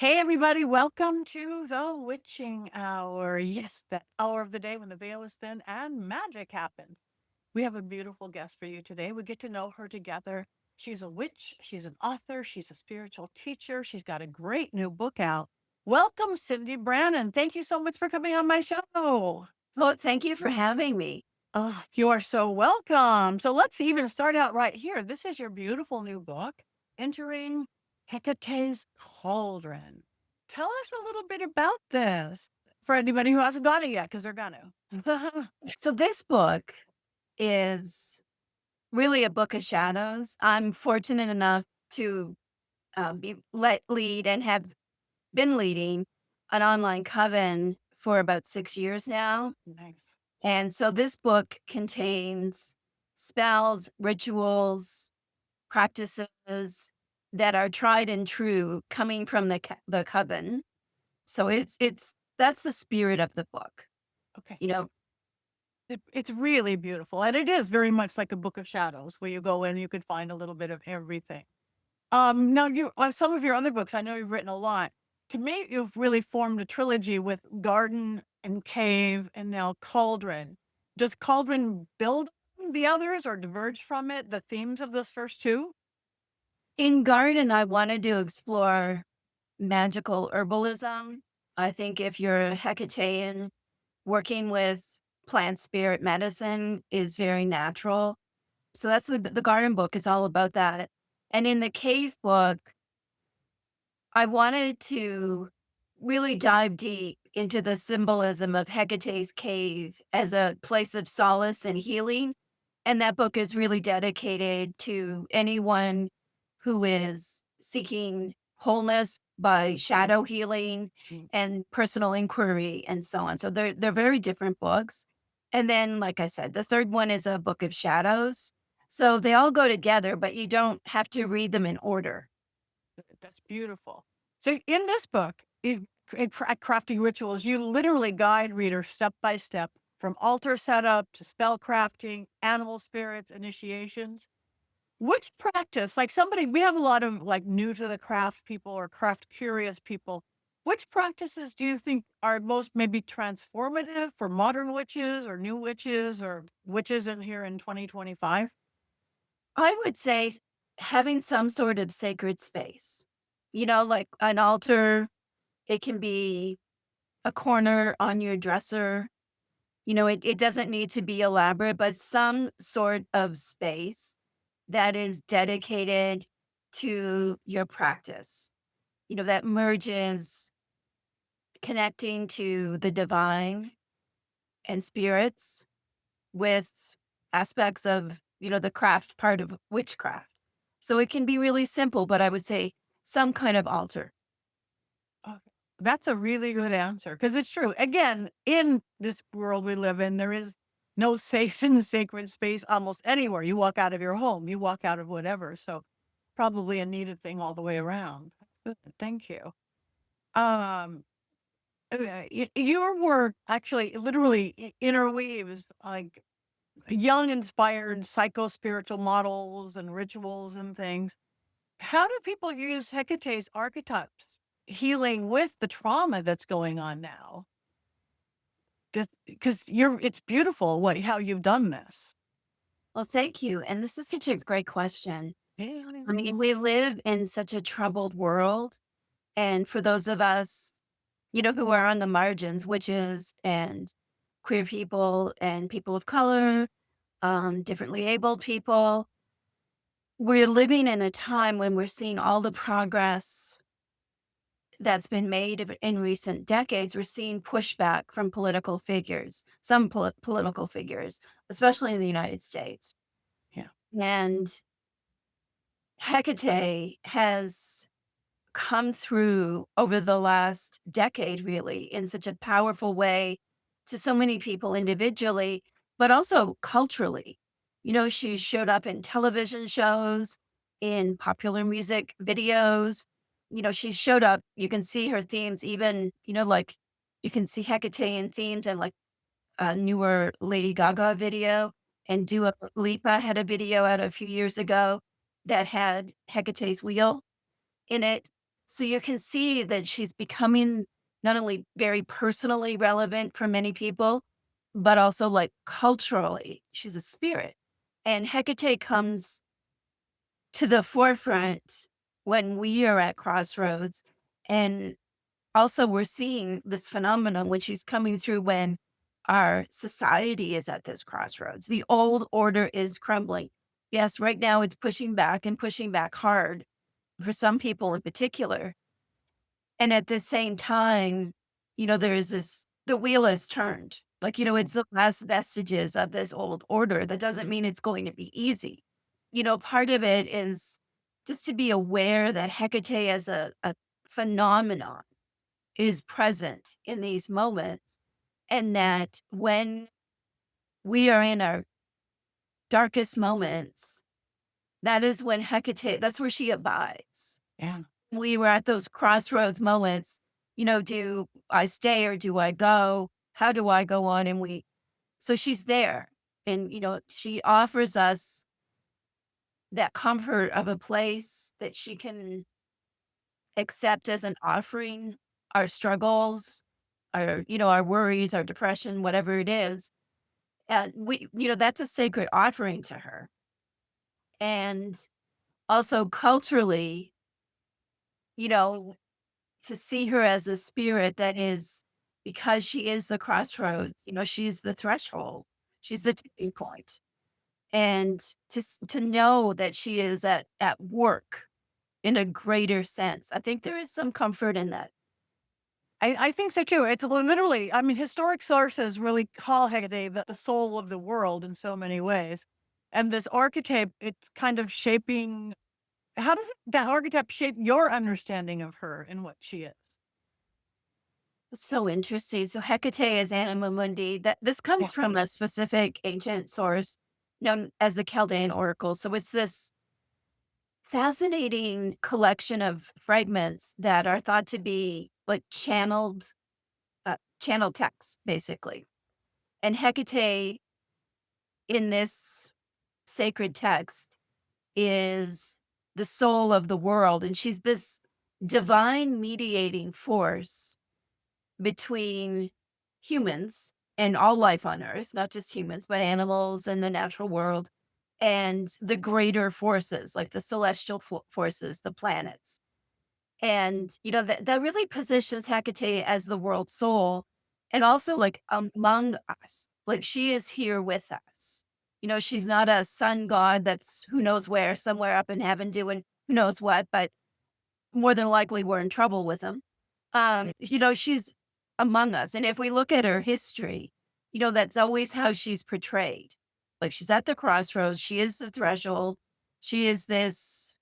Hey, everybody, welcome to the witching hour. Yes, that hour of the day when the veil is thin and magic happens. We have a beautiful guest for you today. We get to know her together. She's a witch, she's an author, she's a spiritual teacher. She's got a great new book out. Welcome, Cyndi Brannen. Thank you so much for coming on my show. Well, thank you for having me. Oh, you are so welcome. So let's even start out right here. This is your beautiful new book, Entering Hecate's Cauldron. Tell us a little bit about this for anybody who hasn't got it yet, because they're gonna. So this book is really a book of shadows. I'm fortunate enough to be let lead and have been leading an online coven for about 6 years now. Nice. And so this book contains spells, rituals, practices that are tried and true coming from the coven. So it's that's the spirit of the book. Okay. You know, It's really beautiful. And it is very much like a book of shadows where you go in, you could find a little bit of everything. Now you on some of your other books, I know you've written a lot. To me, you've really formed a trilogy with Garden and Cave and now Cauldron. Does Cauldron build on the others or diverge from it, the themes of those first two? in garden, I wanted to explore magical herbalism. I think if you're a Hecatean, working with plant spirit medicine is very natural. So that's the garden book is all about that. And in the cave book, I wanted to really dive deep into the symbolism of Hecate's cave as a place of solace and healing. And that book is really dedicated to anyone who is seeking wholeness by shadow healing Mm. and personal inquiry and so on. So they're very different books. And then, like I said, the third one is a book of shadows. So they all go together, but you don't have to read them in order. That's beautiful. So in this book, crafting rituals, you literally guide readers step by step from altar setup to spell crafting, animal spirits, initiations. Which practice, like somebody, we have a lot of like new to the craft people or craft curious people. Which practices do you think are most maybe transformative for modern witches or new witches or witches in here in 2025? I would say having some sort of sacred space, like an altar. It can be a corner on your dresser. It doesn't need to be elaborate, but some sort of space that is dedicated to your practice, that merges connecting to the divine and spirits with aspects of, the craft part of witchcraft. So it can be really simple, but I would say some kind of altar. Okay. That's a really good answer because it's true. Again, in this world we live in, there is no safe and sacred space almost anywhere. You walk out of your home, you walk out of whatever. So probably a needed thing all the way around. That's good. Thank you. Um, your work actually literally interweaves like young inspired psycho spiritual models and rituals and things. How do people use Hecate's archetypes healing with the trauma that's going on now? Because it's beautiful how you've done this. Well, thank you. And this is such a great question. Yeah. I mean, we live in such a troubled world. And for those of us, who are on the margins, witches and queer people and people of color, differently abled people, we're living in a time when we're seeing all the progress that's been made in recent decades. We're seeing pushback from political figures, some political figures, especially in the United States. Yeah. And Hecate has come through over the last decade, really, in such a powerful way to so many people individually, but also culturally. She showed up in television shows, in popular music videos. She showed up. You can see her themes, even, like you can see Hecatean themes and like a newer Lady Gaga video. And Dua Lipa had a video out a few years ago that had Hecate's wheel in it. So you can see that she's becoming not only very personally relevant for many people, but also like culturally. She's a spirit. And Hecate comes to the forefront when we are at crossroads. And also, we're seeing this phenomenon when she's coming through when our society is at this crossroads. The old order is crumbling. Yes, right now it's pushing back and pushing back hard for some people in particular. And at the same time, there's the wheel is turned. Like, it's the last vestiges of this old order. That doesn't mean it's going to be easy. Part of it is just to be aware that Hecate as a phenomenon is present in these moments. And that when we are in our darkest moments, that is when Hecate, that's where she abides. Yeah. We were at those crossroads moments, do I stay or do I go? How do I go on? So she's there. And, she offers us that comfort of a place that she can accept as an offering, our struggles, our worries, our depression, whatever it is. And that's a sacred offering to her. And also culturally, you know, to see her as a spirit that is, because she is the crossroads, she's the threshold, she's the tipping point. And to know that she is at work in a greater sense. I think there is some comfort in that. I think so too. It's literally, I mean, historic sources really call Hecate the soul of the world in so many ways. And this archetype, it's kind of shaping, how does that archetype shape your understanding of her and what she is? It's so interesting. So Hecate is anima mundi. That this Yeah. comes from a specific ancient source known as the Chaldean oracle. So it's this fascinating collection of fragments that are thought to be like channeled text, basically. And Hecate in this sacred text is the soul of the world, and she's this divine mediating force between humans and all life on earth, not just humans, but animals and the natural world, and the greater forces like the celestial forces, the planets. And, that really positions Hecate as the world soul and also like among us. Like she is here with us. She's not a sun god that's who knows where, somewhere up in heaven doing who knows what, but more than likely we're in trouble with him. She's among us. And if we look at her history, that's always how she's portrayed. Like she's at the crossroads, she is the threshold, she is this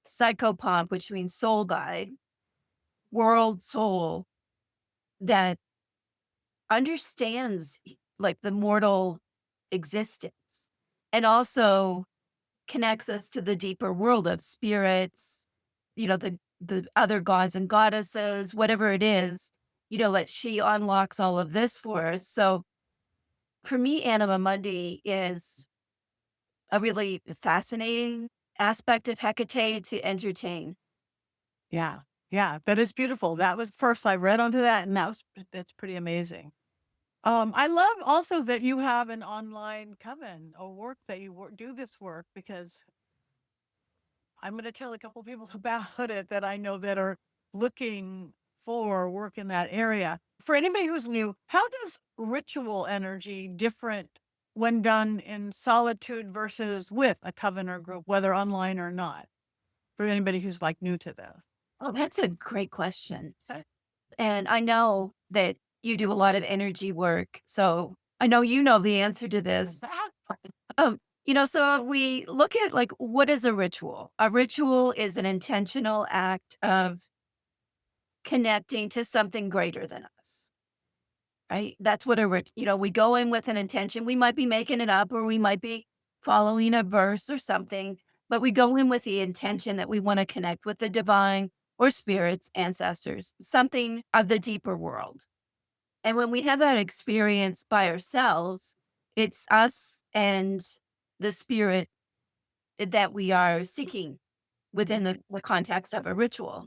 psychopomp, which means soul guide, world soul that understands like the mortal existence and also connects us to the deeper world of spirits, the other gods and goddesses, whatever it is, that she unlocks all of this for us. So for me, Anima Mundi is a really fascinating aspect of Hecate to entertain. Yeah. Yeah. That is beautiful. That was first I read onto that, and that's pretty amazing. I love also that you have an online coven or work that you do this work, because I'm going to tell a couple people about it that I know that are looking for work in that area. For anybody who's new, how does ritual energy different when done in solitude versus with a coven or group, whether online or not? For anybody who's like new to this. Oh, that's a great question. And I know that you do a lot of energy work. So I know you know the answer to this. So if we look at like what is a ritual? A ritual is an intentional act of connecting to something greater than us. Right? That's what we go in with an intention. We might be making it up or we might be following a verse or something, but we go in with the intention that we want to connect with the divine or spirits, ancestors, something of the deeper world. And when we have that experience by ourselves, it's us and the spirit that we are seeking within the context of a ritual.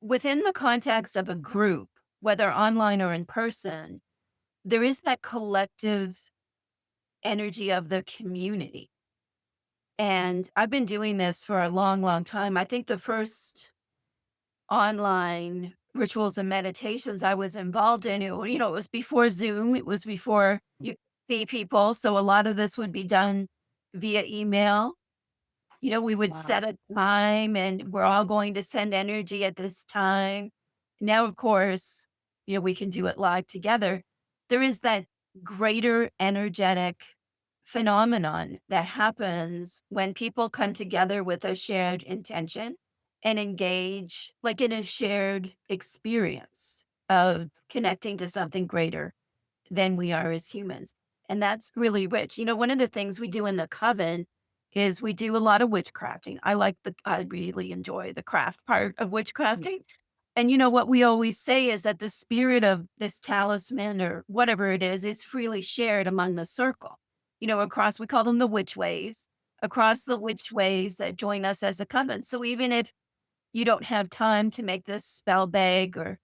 within the context of a group, whether online or in person, there is that collective energy of the community. And I've been doing this for a long, long time. I think the first online rituals and meditations I was involved in, it was before Zoom, it was before you see people. So a lot of this would be done via email. We would Wow. set a time and we're all going to send energy at this time. Now, of course, we can do it live together. There is that greater energetic phenomenon that happens when people come together with a shared intention and engage like in a shared experience of connecting to something greater than we are as humans. And that's really rich. One of the things we do in the coven is we do a lot of witchcrafting. I really enjoy the craft part of Mm. witchcrafting. And what we always say is that the spirit of this talisman or whatever it is freely shared among the circle. We call them the witch waves, across the witch waves that join us as a coven. So even if you don't have time to make this spell bag or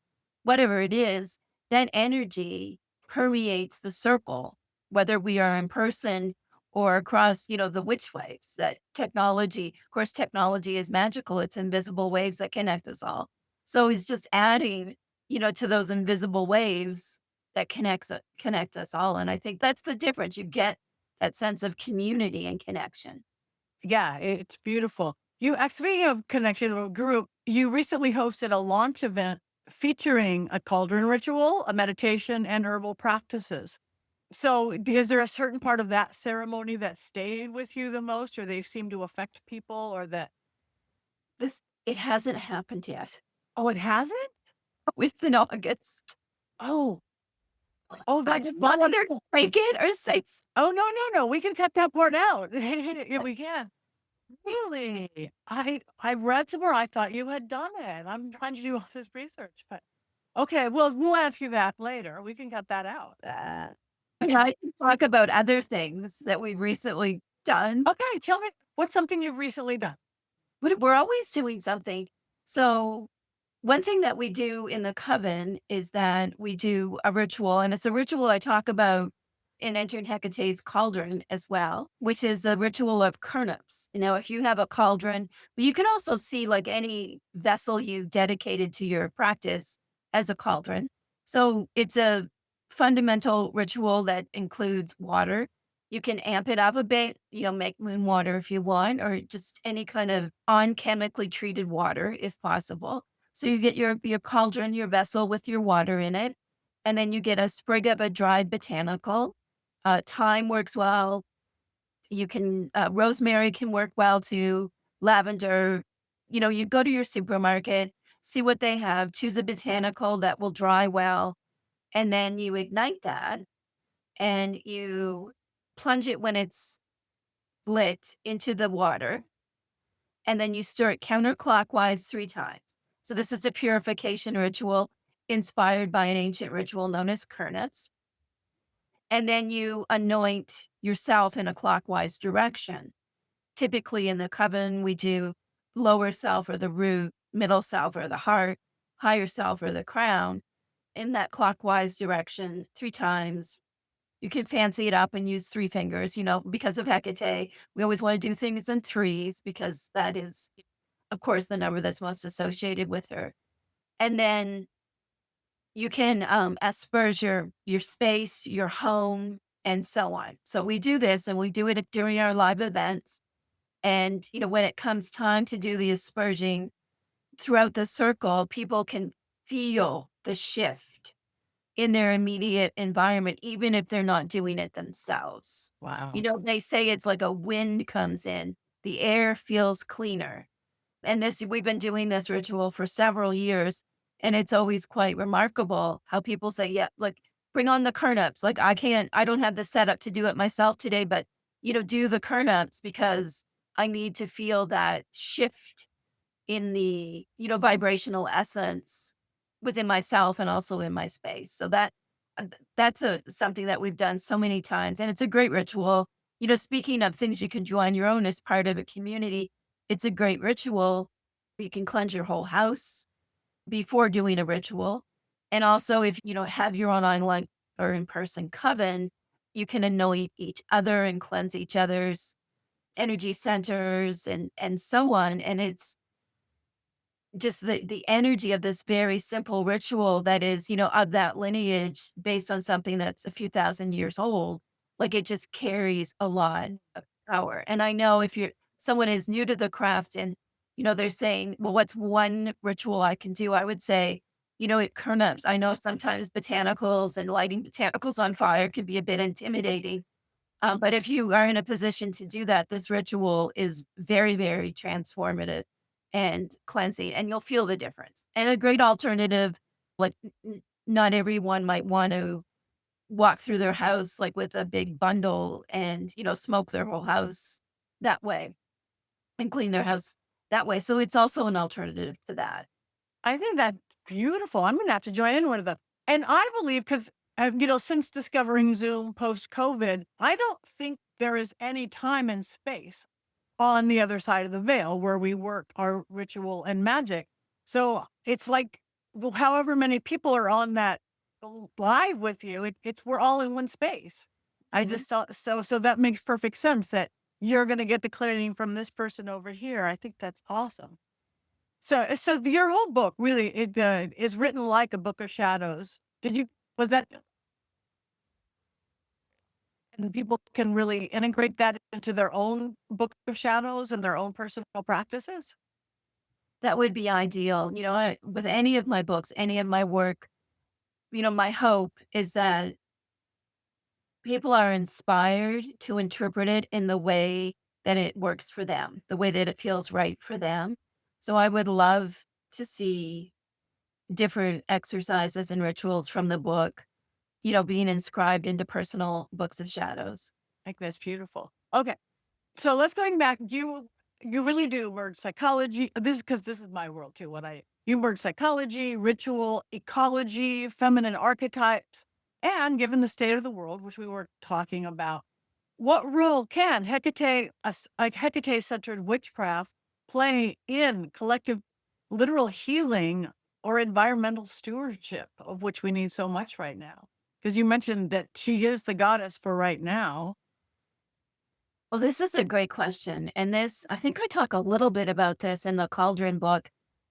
whatever it is, that energy permeates the circle, whether we are in person or across, the witch waves. That technology, of course, technology is magical. It's invisible waves that connect us all. So it's just adding, to those invisible waves that connect us all. And I think that's the difference. You get that sense of community and connection. Yeah, it's beautiful. Speaking of connection to a group, you recently hosted a launch event featuring a cauldron ritual, a meditation, and herbal practices. So, is there a certain part of that ceremony that stayed with you the most, or they seem to affect people, or that? This it hasn't happened yet. Oh, it hasn't? It's in August. Oh, oh, I that's didn't know funny. whether to break it or say Oh, no, no, no. We can cut that part out. Yeah, we can. Really? I read somewhere I thought you had done it. I'm trying to do all this research, but okay. Well, we'll ask you that later. We can cut that out. yeah, I can talk about other things that we've recently done, Okay, tell me what's something you've recently done. but we're always doing something. So one thing that we do in the coven is that we do a ritual, and it's a ritual I talk about in entering Hecate's cauldron as well, which is a ritual of turnips. If you have a cauldron, but you can also see like any vessel you dedicated to your practice as a cauldron. So it's a fundamental ritual that includes water. You can amp it up a bit, make moon water if you want, or just any kind of on chemically treated water if possible. So you get your cauldron, your vessel with your water in it, and then you get a sprig of a dried botanical. Thyme works well. You can rosemary can work well too. Lavender. You go to your supermarket, see what they have, choose a botanical that will dry well, and then you ignite that and you plunge it when it's lit into the water, and then you stir it counterclockwise 3 times. So this is a purification ritual inspired by an ancient ritual known as kurnips. And then you anoint yourself in a clockwise direction. Typically in the coven, we do lower self or the root, middle self or the heart, higher self or the crown in that clockwise direction 3 times. You can fancy it up and use 3 fingers, because of Hecate. We always want to do things in threes because that is, of course, the number that's most associated with her. And then you can asperge your space, your home, and so on. So we do this and we do it during our live events. And when it comes time to do the asperging throughout the circle, people can feel the shift in their immediate environment, even if they're not doing it themselves. Wow. They say it's like a wind comes in, the air feels cleaner. And we've been doing this ritual for several years, and it's always quite remarkable how people say, yeah, like bring on the turnips. Like I don't have the setup to do it myself today, but do the turnips because I need to feel that shift in the, vibrational essence within myself and also in my space. So that's something that we've done so many times, and it's a great ritual. Speaking of things you can join your own as part of a community, it's a great ritual. You can cleanse your whole house. before doing a ritual. And also, if you know have your own online or in person coven, you can anoint each other and cleanse each other's energy centers and so on. And it's just the energy of this very simple ritual that is, of that lineage based on something that's a few thousand years old. Like it just carries a lot of power. And I know if you're someone is new to the craft and they're saying, well, what's one ritual I can do? I would say, it turnips. I know sometimes botanicals and lighting botanicals on fire can be a bit intimidating. But if you are in a position to do that, this ritual is very, very transformative and cleansing, and you'll feel the difference. And a great alternative, like not everyone might want to walk through their house like with a big bundle and smoke their whole house that way and clean their house that way. So it's also an alternative to that. I think that's beautiful. I'm gonna have to join in with them. And I believe because since discovering Zoom post COVID, I don't think there is any time and space on the other side of the veil where we work our ritual and magic. So it's like however many people are on that live with you, it's we're all in one space. I Mhm. just saw so that makes perfect sense that you're gonna get the clearing from this person over here. I think that's awesome. So your whole book really is written like a book of shadows. Did you was that and people can really integrate that into their own book of shadows and their own personal practices? That would be ideal. With any of my books, any of my work, my hope is that people are inspired to interpret it in the way that it works for them, the way that it feels right for them. So I would love to see different exercises and rituals from the book, being inscribed into personal books of shadows. Like that's beautiful. Okay. So let's going back. You really do merge psychology. This is because this is my world too. What I you merge psychology, ritual, ecology, feminine archetypes, and given the state of the world, which we were talking about, what role can Hecate, like Hecate-centered witchcraft, play in collective, literal healing or environmental stewardship, of which we need so much right now? Because you mentioned that she is the goddess for right now. Well, this is a great question. And I think I talk a little bit about this in the Cauldron book,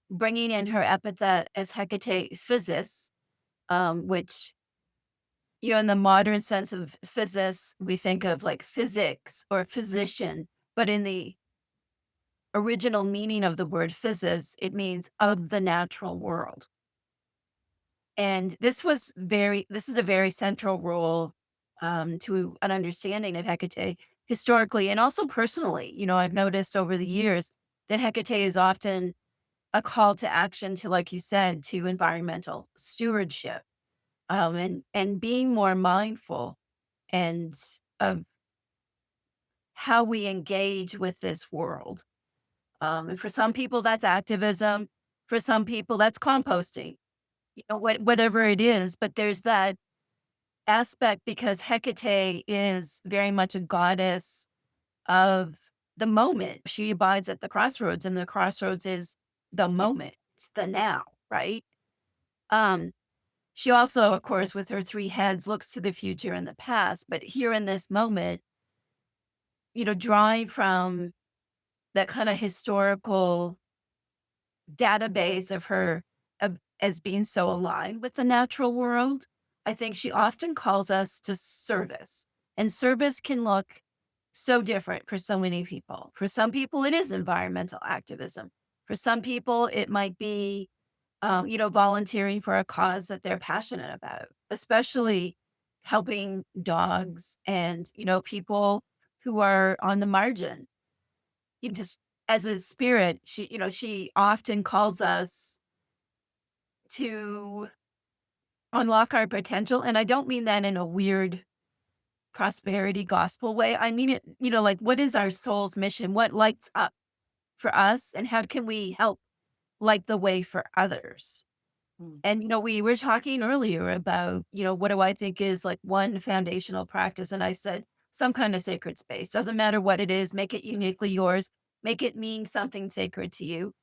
bringing in her epithet as Hecate Physis, which in the modern sense of physis, we think of like physics or physician, but in the original meaning of the word physis, it means of the natural world. And this is a very central role to an understanding of Hecate historically and also personally. I've noticed over the years that Hecate is often a call to action to, like you said, to environmental stewardship and being more mindful and of how we engage with this world. And for some people, that's activism. For some people, that's composting. Whatever it is, but there's that aspect because Hecate is very much a goddess of the moment. She abides at the crossroads, and the crossroads is the moment. It's the now, right? Um, she also, of course, with her three heads, looks to the future and the past. But here in this moment, drawing from that kind of historical database of her as being so aligned with the natural world, I think she often calls us to service. And service can look so different for so many people. For some people, it is environmental activism. For some people, it might be, volunteering for a cause that they're passionate about, especially helping dogs and, people who are on the margin. You just as a spirit, she often calls us to unlock our potential, and I don't mean that in a weird prosperity gospel way. I mean it, like what is our soul's mission? What lights up for us and how can we help light the way for others? Mm. And we were talking earlier about, what do I think is like one foundational practice? And I said some kind of sacred space. Doesn't matter what it is, make it uniquely yours, make it mean something sacred to you.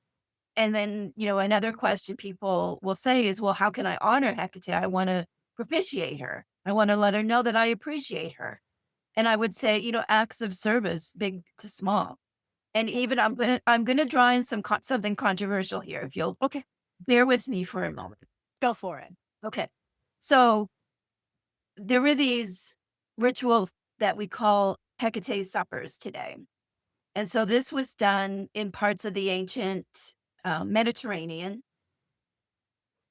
And then, another question people will say is, well, how can I honor Hecate? I want to propitiate her. I want to let her know that I appreciate her. And I would say, acts of service, big to small. And even I'm gonna draw in something controversial here, if you'll Okay, bear with me for a moment. go for it. Okay. So there were these rituals that we call Hecate suppers today. And so this was done in parts of the ancient Mediterranean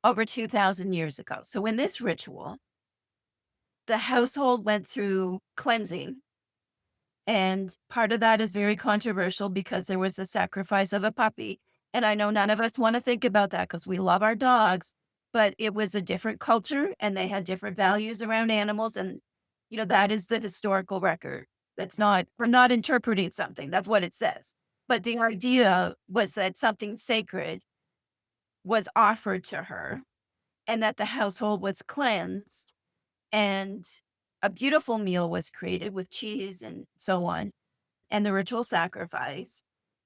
over 2,000 years ago. So in this ritual, the household went through cleansing. And part of that is very controversial because there was a sacrifice of a puppy. And I know none of us want to think about that because we love our dogs, but it was a different culture and they had different values around animals. And, that is the historical record. We're not interpreting something. That's what it says. But the idea was that something sacred was offered to her and that the household was cleansed and a beautiful meal was created with cheese and so on and the ritual sacrifice.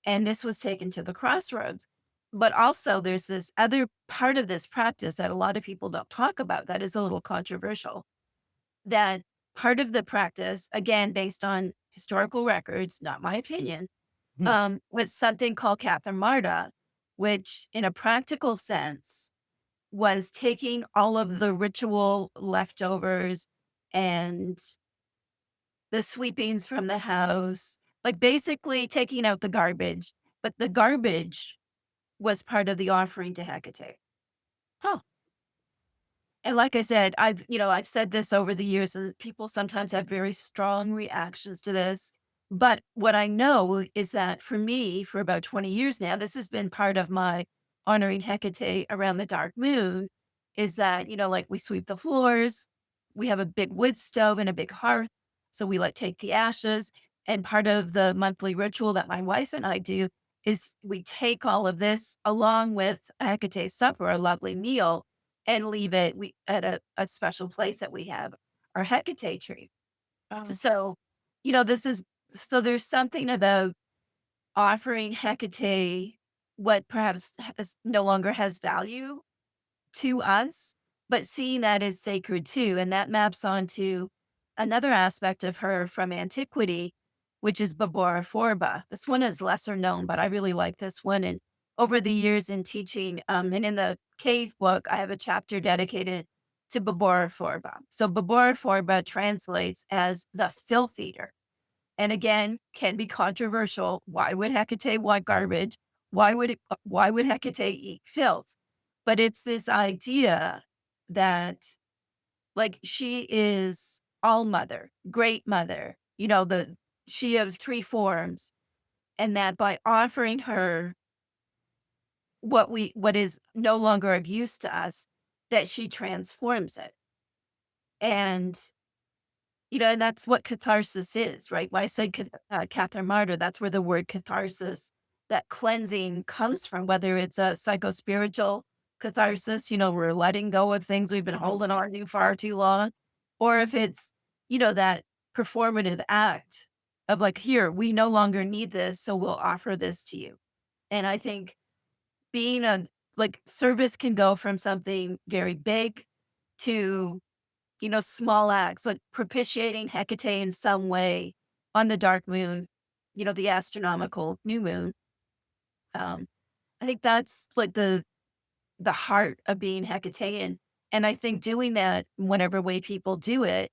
And this was taken to the crossroads. But also, there's this other part of this practice that a lot of people don't talk about that is a little controversial. That part of the practice, again, based on historical records, not my opinion, Hmm. was something called Marta, which in a practical sense was taking all of the ritual leftovers and the sweepings from the house, like, basically taking out the garbage, but the garbage was part of the offering to Hecate. Huh. And like I said, I've said this over the years, and people sometimes have very strong reactions to this. But what I know is that for me, for about 20 years now, this has been part of my honoring Hecate around the dark moon, is that, like we sweep the floors, we have a big wood stove and a big hearth. So we like take the ashes. And part of the monthly ritual that my wife and I do is we take all of this along with a Hecate supper, a lovely meal, and leave it at a special place that we have, our Hecate tree. Oh, So, this is so there's something about offering Hecate what perhaps no longer has value to us, but seeing that as sacred too. And that maps onto another aspect of her from antiquity, which is Babora Forba. This one is lesser known, but I really like this one. And over the years in teaching, and in the cave book, I have a chapter dedicated to Babora Forba. So Babora Forba translates as the filth eater. And again, can be controversial. Why would Hecate want garbage? Why would Hecate eat filth? But it's this idea that, like, she is all mother, great mother, she of three forms, and that by offering her what is no longer of use to us, that she transforms it. And and that's what catharsis is, right? When I said Catherine Martyr, that's where the word catharsis, that cleansing comes from, whether it's a psycho-spiritual catharsis, we're letting go of things we've been holding on to far too long, or if it's, that performative act of like, here, we no longer need this, so we'll offer this to you. And I think being like service can go from something very big to small acts like propitiating Hecate in some way on the dark moon, the astronomical new moon. Um, I think that's like the heart of being Hecatean. And I think doing that, whatever way people do it,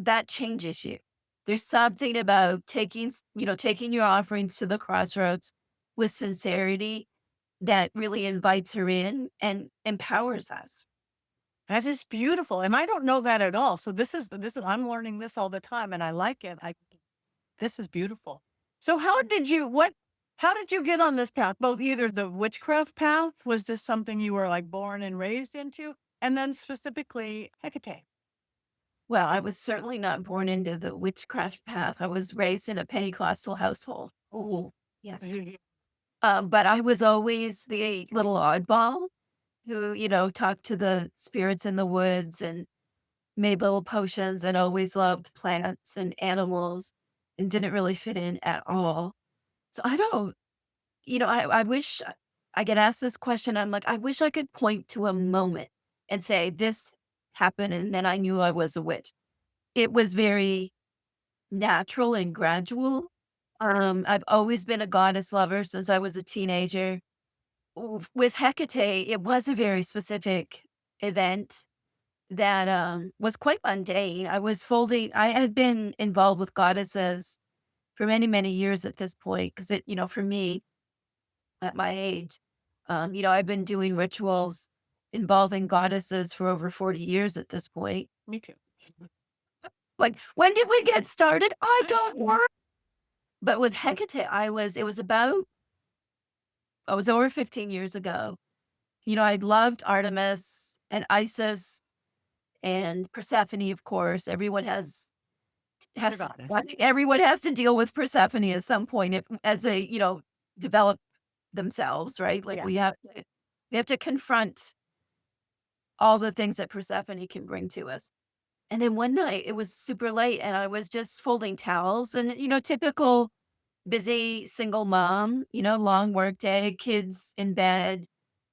that changes you. There's something about taking your offerings to the crossroads with sincerity that really invites her in and empowers us. that is beautiful. And I don't know that at all. So this is I'm learning this all the time and I like it. This is beautiful. So how did you get on this path? Both either the witchcraft path, was this something you were like born and raised into? And then specifically Hecate. Well, I was certainly not born into the witchcraft path. I was raised in a Pentecostal household. Oh, yes. But I was always the little oddball who, talked to the spirits in the woods and made little potions and always loved plants and animals and didn't really fit in at all. So I don't, I wish. I get asked this question. I'm like, I wish I could point to a moment and say this happened and then I knew I was a witch. It was very natural and gradual. I've always been a goddess lover since I was a teenager. With Hecate, it was a very specific event that was quite mundane. I had been involved with goddesses for many, many years at this point because for me, at my age, I've been doing rituals involving goddesses for over 40 years at this point. Me too. Like, when did we get started? I don't know. But with Hecate, I was over 15 years ago. I loved Artemis and Isis and Persephone, of course. The goddess. I think everyone has to deal with Persephone at some point if as they, develop themselves, right? Like Yeah. we have to confront all the things that Persephone can bring to us. And then one night it was super late and I was just folding towels and typical busy single mom, long work day, kids in bed,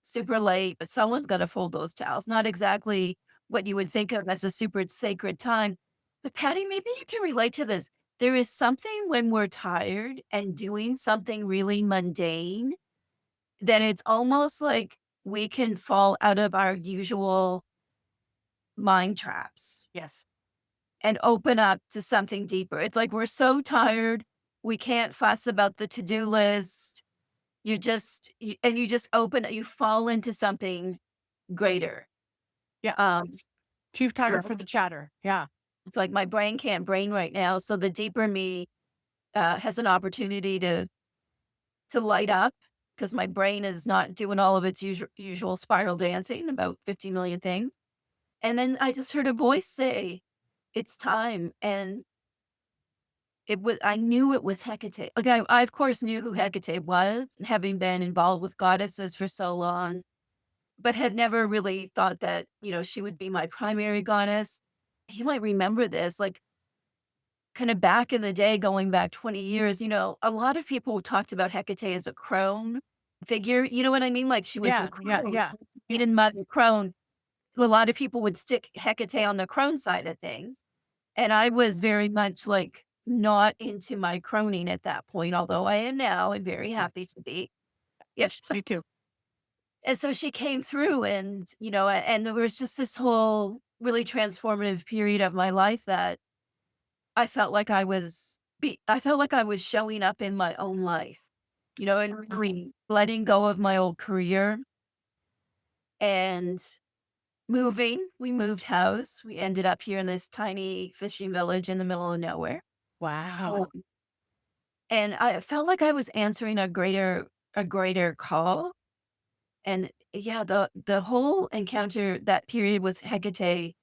super late, but someone's got to fold those towels. Not exactly what you would think of as a super sacred time. But Patty, maybe you can relate to this. There is something when we're tired and doing something really mundane that it's almost like we can fall out of our usual mind traps Yes. and open up to something deeper. It's like we're so tired, we can't fuss about the to-do list. You just you fall into something greater. Yeah. Um, Too Yeah. tired for the chatter. Yeah. it's like my brain can't brain right now. So the deeper me has an opportunity to light up because my brain is not doing all of its usual spiral dancing about 50 million things. And then I just heard a voice say, "It's time." And I knew it was Hecate. Like I of course knew who Hecate was, having been involved with goddesses for so long, but had never really thought that, she would be my primary goddess. You might remember this, like kind of back in the day, going back 20 years, a lot of people talked about Hecate as a crone figure. You know what I mean? Like she was a Yeah. Yeah. crone, Yeah. Eden mother crone, who a lot of people would stick Hecate on the crone side of things. And I was very much like not into my croning at that point, although I am now and very happy to be. Yes. Me too. And so she came through and there was just this whole really transformative period of my life that I felt like I was showing up in my own life, and really letting go of my old career and moving. We moved house. We ended up here in this tiny fishing village in the middle of nowhere. Wow. Um, and I felt like I was answering a greater call. And yeah, the whole encounter, that period with Hecate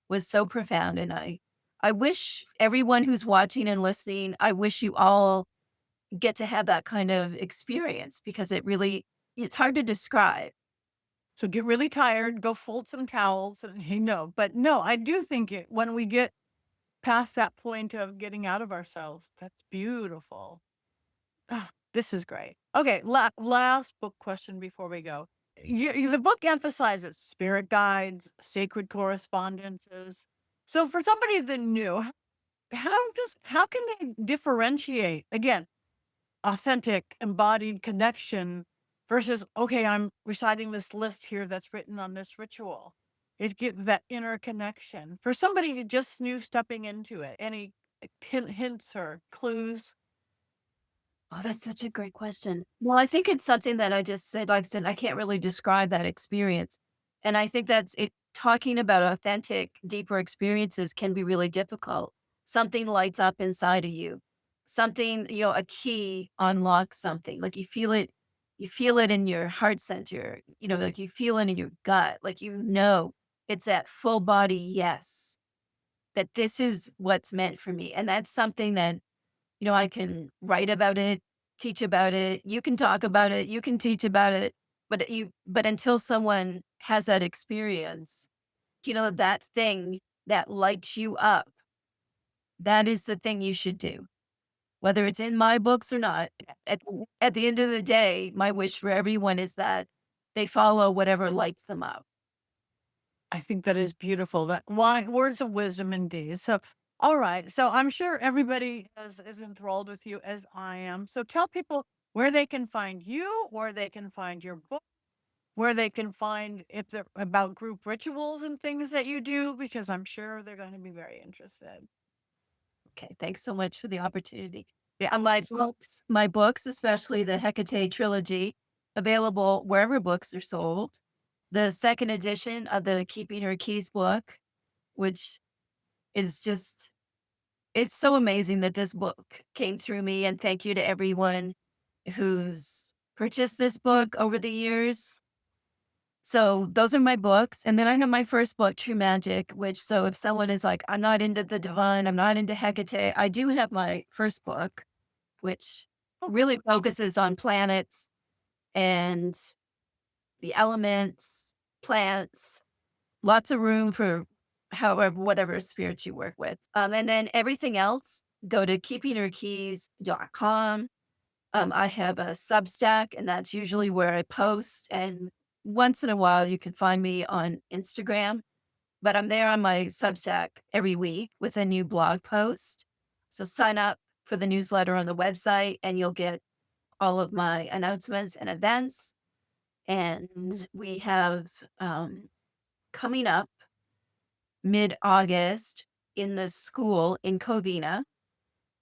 was so profound. And I wish everyone who's watching and listening, I wish you all get to have that kind of experience because it's hard to describe. So get really tired, go fold some towels, and but no, I do think when we get past that point of getting out of ourselves, that's beautiful. Ah, this is great. Okay, last book question before we go. The book emphasizes spirit guides, sacred correspondences. So for somebody that new, how can they differentiate again authentic embodied connection versus okay, I'm reciting this list here that's written on this ritual. It gives that inner connection for somebody who just new stepping into it. Any hints or clues? Oh, that's such a great question. Well, I think it's something that I just said, like I said, I can't really describe that experience. And I think that's it. Talking about authentic, deeper experiences can be really difficult. Something lights up inside of you. Something, a key unlocks something. Like you feel it in your heart center, like you feel it in your gut. Like, it's that full body yes, that this is what's meant for me. And that's something that I can write about it, teach about it, you can talk about it, you can teach about it, but until someone has that experience, that thing that lights you up, that is the thing you should do. whether it's in my books or not. At the end of the day, my wish for everyone is that they follow whatever lights them up. I think that is beautiful. That why words of wisdom indeed. So, all right. So I'm sure everybody is enthralled with you as I am. So tell people where they can find you, where they can find your book, where they can find if they're about group rituals and things that you do, because I'm sure they're going to be very interested. Okay, thanks so much for the opportunity. Yeah. My books, especially the Hekate trilogy, available wherever books are sold. The second edition of the Keeping Her Keys book, which is just it's so amazing that this book came through me, and thank you to everyone who's purchased this book over the years. So those are my books. And then I have my first book, True Magic, which so if someone is like, I'm not into the divine, I'm not into Hecate, I do have my first book, which really focuses on planets and the elements, plants, lots of room for however, whatever spirits you work with. And then everything else, go to keepingherkeys.com. I have a Substack, and that's usually where I post. And once in a while, you can find me on Instagram, but I'm there on my Substack every week with a new blog post. So sign up for the newsletter on the website, and you'll get all of my announcements and events. And we have coming up mid August in the school in Covina,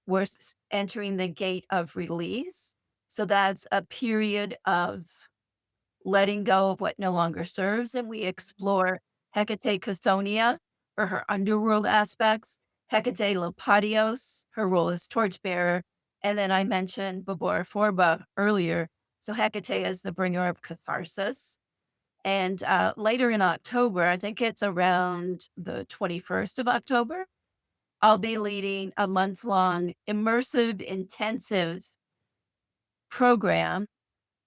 we're entering the gate of release. So that's a period of letting go of what no longer serves. And we explore Hecate Custodian for her underworld aspects, Hecate Lapadios, her role as torchbearer. And then I mentioned Babor Forba earlier. So Hecate is the bringer of catharsis. And later in October, I think it's around the 21st of October, I'll be leading a month-long immersive, intensive program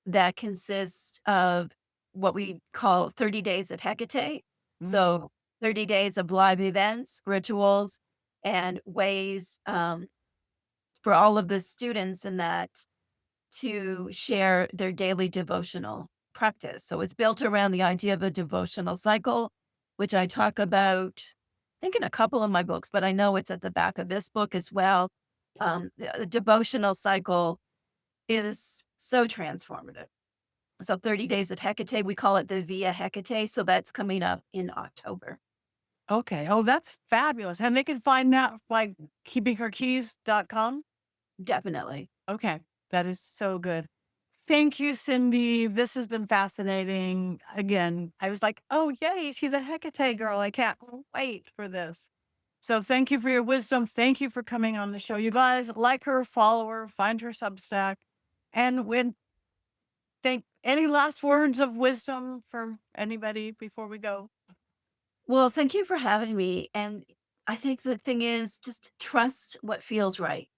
that consists of what we call 30 days of Hecate. Mm. So 30 days of live events, rituals, and ways for all of the students in that to share their daily devotional practice. So it's built around the idea of a devotional cycle, which I talk about, I think, in a couple of my books, but I know it's at the back of this book as well. The devotional cycle is so transformative. So 30 days of Hecate, we call it the Via Hecate. So that's coming up in October. Okay. Oh, that's fabulous. And they can find that by keepingherkeys.com. Definitely. Okay. That is so good. Thank you, Cyndi. This has been fascinating. Again, I was like, oh, yay, she's a Hecate girl. I can't wait for this. So thank you for your wisdom. Thank you for coming on the show. You guys like her, follow her, find her Substack. And when think any last words of wisdom for anybody before we go? Well, thank you for having me. And I think the thing is just trust what feels right.